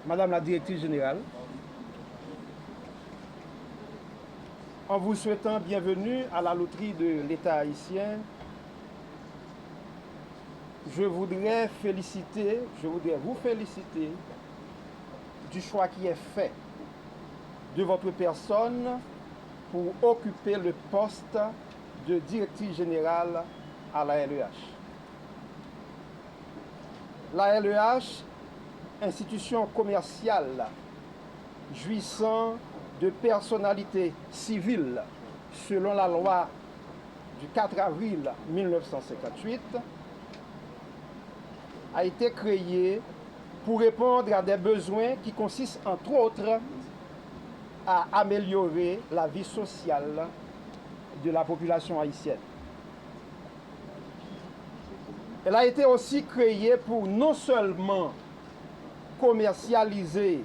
Madame la directrice générale, en vous souhaitant bienvenue à la loterie de l'État haïtien, je voudrais vous féliciter du choix qui est fait de votre personne pour occuper le poste de directrice générale à la LEH. La LEH, institution commerciale jouissant de personnalité civile selon la loi du 4 avril 1958, a été créée pour répondre à des besoins qui consistent entre autres à améliorer la vie sociale de la population haïtienne. Elle a été aussi créée pour non seulement commercialiser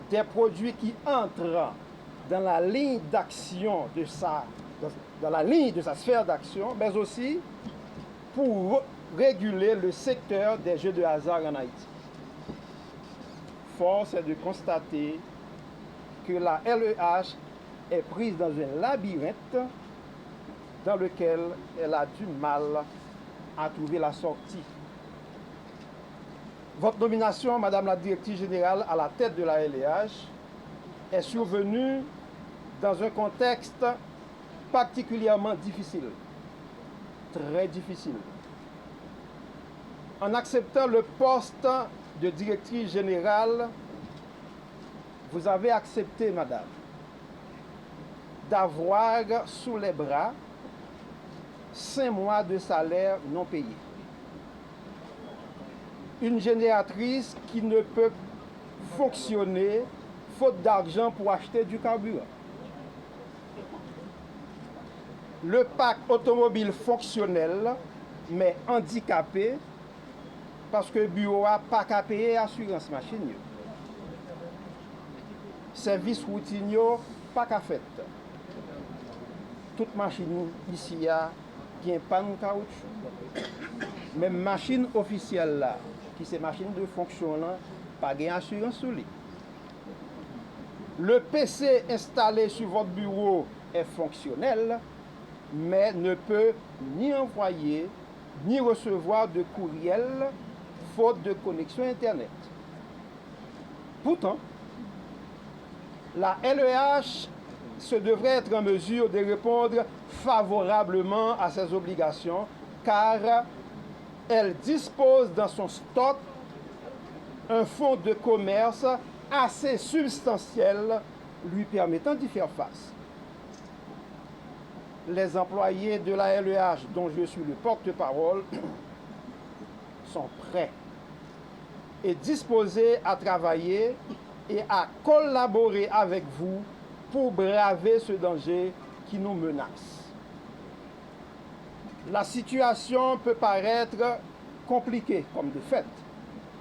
des produits qui entrent dans la ligne d'action de sa sphère d'action, mais aussi pour réguler le secteur des jeux de hasard en Haïti. Force est de constater que la LEH est prise dans un labyrinthe dans lequel elle a du mal à trouver la sortie. Votre nomination, Madame la Directrice Générale, à la tête de la LEH est survenue dans un contexte particulièrement difficile, très difficile. En acceptant le poste de Directrice Générale, vous avez accepté, Madame, d'avoir sous les bras 5 mois de salaire non payé. Une génératrice qui ne peut fonctionner faute d'argent pour acheter du carburant. Le parc automobile fonctionnel, mais handicapé, parce que le bureau n'a pas qu'à payer assurance machine. Service routinier, pas qu'à fait. Toute machine ici a un panne de caoutchouc. Même machine officielle là, qui c'est machine de fonction là, pas d'assurance sur lui. Le PC installé sur votre bureau est fonctionnel, mais ne peut ni envoyer ni recevoir de courriel faute de connexion Internet. Pourtant, la LEH se devrait être en mesure de répondre favorablement à ses obligations car elle dispose dans son stock un fonds de commerce assez substantiel lui permettant d'y faire face. Les employés de la LEH dont je suis le porte-parole sont prêts et disposés à travailler et à collaborer avec vous pour braver ce danger qui nous menace. La situation peut paraître compliquée, comme de fait,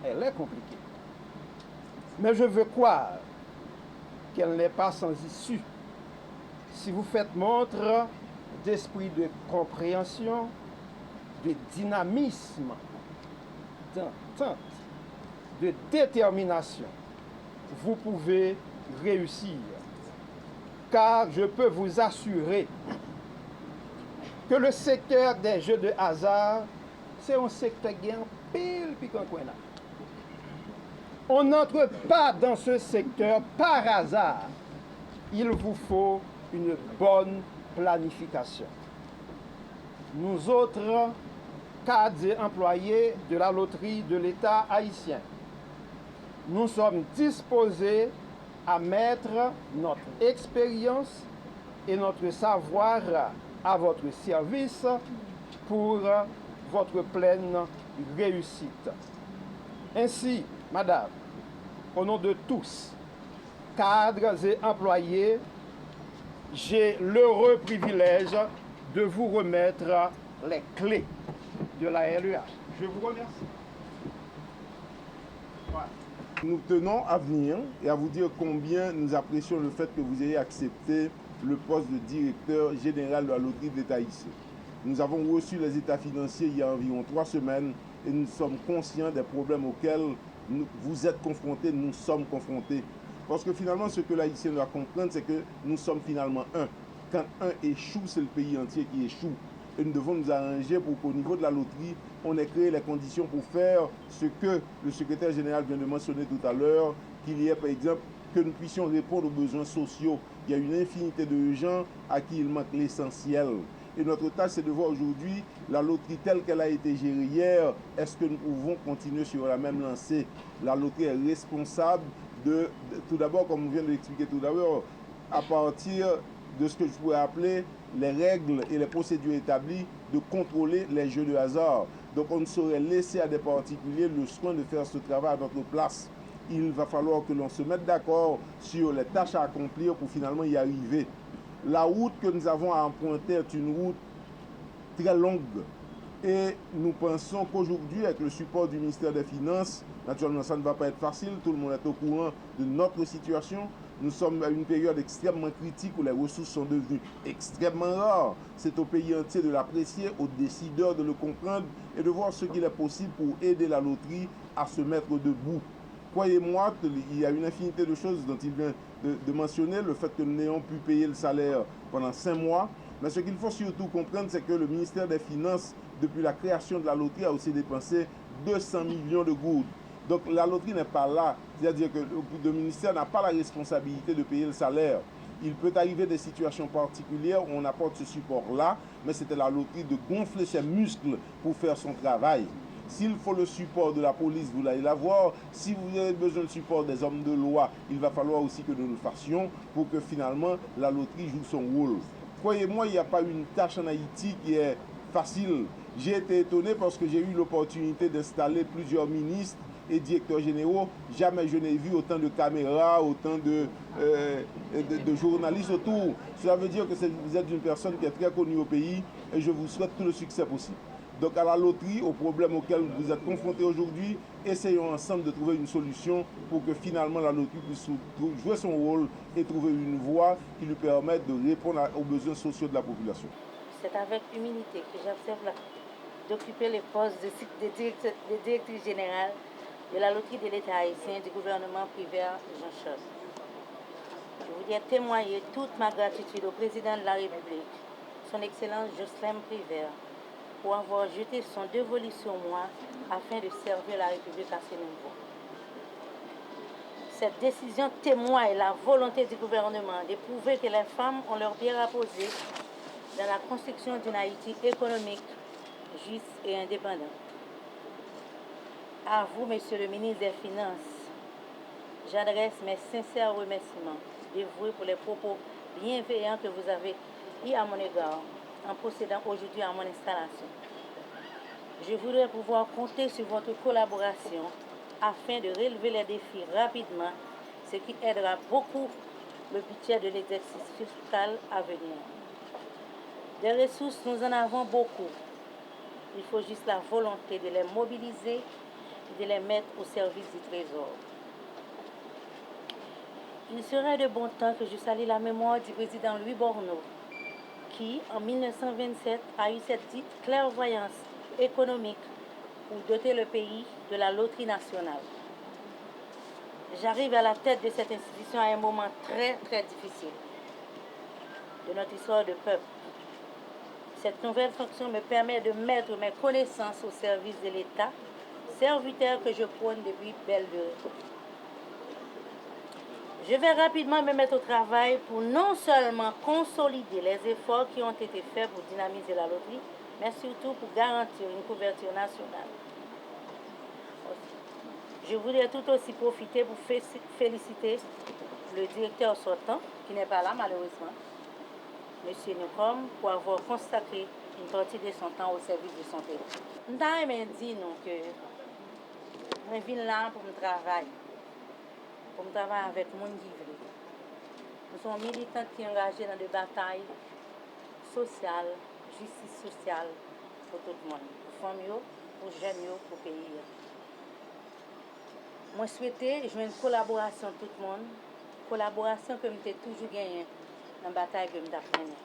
elle est compliquée. Mais je veux croire qu'elle n'est pas sans issue. Si vous faites montre d'esprit de compréhension, de dynamisme, d'entente, de détermination, vous pouvez réussir. Car je peux vous assurer que le secteur des jeux de hasard, c'est un secteur qui est en pile puis qu'en coin là. On n'entre pas dans ce secteur par hasard. Il vous faut une bonne planification. Nous autres, cadres et employés de la loterie de l'État haïtien, nous sommes disposés à mettre notre expérience et notre savoir à votre service pour votre pleine réussite. Ainsi, Madame, au nom de tous, cadres et employés, j'ai l'heureux privilège de vous remettre les clés de la LEH. Je vous remercie. Voilà. Nous tenons à venir et à vous dire combien nous apprécions le fait que vous ayez accepté le poste de directeur général de la loterie de l'État haïtien. Nous avons reçu les états financiers il y a environ 3 semaines et nous sommes conscients des problèmes auxquels vous êtes confrontés, nous sommes confrontés. Parce que finalement, ce que l'Haïtien doit comprendre, c'est que nous sommes finalement un. Quand un échoue, c'est le pays entier qui échoue. Et nous devons nous arranger pour qu'au niveau de la loterie, on ait créé les conditions pour faire ce que le secrétaire général vient de mentionner tout à l'heure, qu'il y ait par exemple que nous puissions répondre aux besoins sociaux. Il y a une infinité de gens à qui il manque l'essentiel. Et notre tâche, c'est de voir aujourd'hui la loterie telle qu'elle a été gérée hier. Est-ce que nous pouvons continuer sur la même lancée? La loterie est responsable tout d'abord, comme on vient de l'expliquer tout d'abord, à partir de ce que je pourrais appeler les règles et les procédures établies de contrôler les jeux de hasard. Donc on ne saurait laisser à des particuliers le soin de faire ce travail à notre place. Il va falloir que l'on se mette d'accord sur les tâches à accomplir pour finalement y arriver. La route que nous avons à emprunter est une route très longue. Et nous pensons qu'aujourd'hui, avec le support du ministère des Finances, naturellement ça ne va pas être facile, tout le monde est au courant de notre situation. Nous sommes à une période extrêmement critique où les ressources sont devenues extrêmement rares. C'est au pays entier de l'apprécier, aux décideurs de le comprendre et de voir ce qu'il est possible pour aider la loterie à se mettre debout. Croyez-moi qu'il y a une infinité de choses dont il vient de mentionner, le fait que nous n'ayons pu payer le salaire pendant 5 mois. Mais ce qu'il faut surtout comprendre, c'est que le ministère des Finances, depuis la création de la loterie, a aussi dépensé 200 millions de gourdes. Donc la loterie n'est pas là, c'est-à-dire que le ministère n'a pas la responsabilité de payer le salaire. Il peut arriver des situations particulières où on apporte ce support-là, mais c'était la loterie de gonfler ses muscles pour faire son travail. S'il faut le support de la police, vous allez l'avoir. Si vous avez besoin du support des hommes de loi, il va falloir aussi que nous le fassions pour que finalement la loterie joue son rôle. Croyez-moi, il n'y a pas une tâche en Haïti qui est facile. J'ai été étonné parce que j'ai eu l'opportunité d'installer plusieurs ministres et directeurs généraux. Jamais je n'ai vu autant de caméras, autant de journalistes autour. Cela veut dire que vous êtes une personne qui est très connue au pays et je vous souhaite tout le succès possible. Donc à la loterie, aux problèmes auxquels vous êtes confrontés aujourd'hui, essayons ensemble de trouver une solution pour que finalement la loterie puisse jouer son rôle et trouver une voie qui lui permette de répondre aux besoins sociaux de la population. C'est avec humilité que j'accepte d'occuper les postes de directrice générale de la loterie de l'État haïtien du gouvernement privé Jean Charles. Je voudrais témoigner toute ma gratitude au président de la République, son Excellence Jocelyn Prévert, pour avoir jeté son dévolu sur moi afin de servir la République à ce niveau. Cette décision témoigne la volonté du gouvernement de prouver que les femmes ont leur pierre à poser dans la construction d'une Haïti économique, juste et indépendante. À vous, Monsieur le ministre des Finances, j'adresse mes sincères remerciements dévoués pour les propos bienveillants que vous avez eus à mon égard en procédant aujourd'hui à mon installation. Je voudrais pouvoir compter sur votre collaboration afin de relever les défis rapidement, ce qui aidera beaucoup le budget de l'exercice fiscal à venir. Des ressources, nous en avons beaucoup. Il faut juste la volonté de les mobiliser et de les mettre au service du Trésor. Il serait de bon temps que je salue la mémoire du président Louis Borneau, qui, en 1927, a eu cette dite clairvoyance économique pour doter le pays de la loterie nationale. J'arrive à la tête de cette institution à un moment très, très difficile de notre histoire de peuple. Cette nouvelle fonction me permet de mettre mes connaissances au service de l'État, serviteur que je prône depuis belle durée. Je vais rapidement me mettre au travail pour non seulement consolider les efforts qui ont été faits pour dynamiser la loterie, mais surtout pour garantir une couverture nationale. Je voudrais tout aussi profiter pour féliciter le directeur sortant, qui n'est pas là malheureusement, M. Newcombe, pour avoir consacré une partie de son temps au service de son pays. Nous avons dit que je viens là pour me travailler avec mon livre. Nous sommes militants qui sont engagés dans des batailles sociales, justice sociale pour tout le monde, pour les femmes, pour les jeunes, pour le pays. Moi, je souhaitais jouer une collaboration de tout le monde, collaboration que j'ai toujours gagnée dans la bataille que j'ai menée.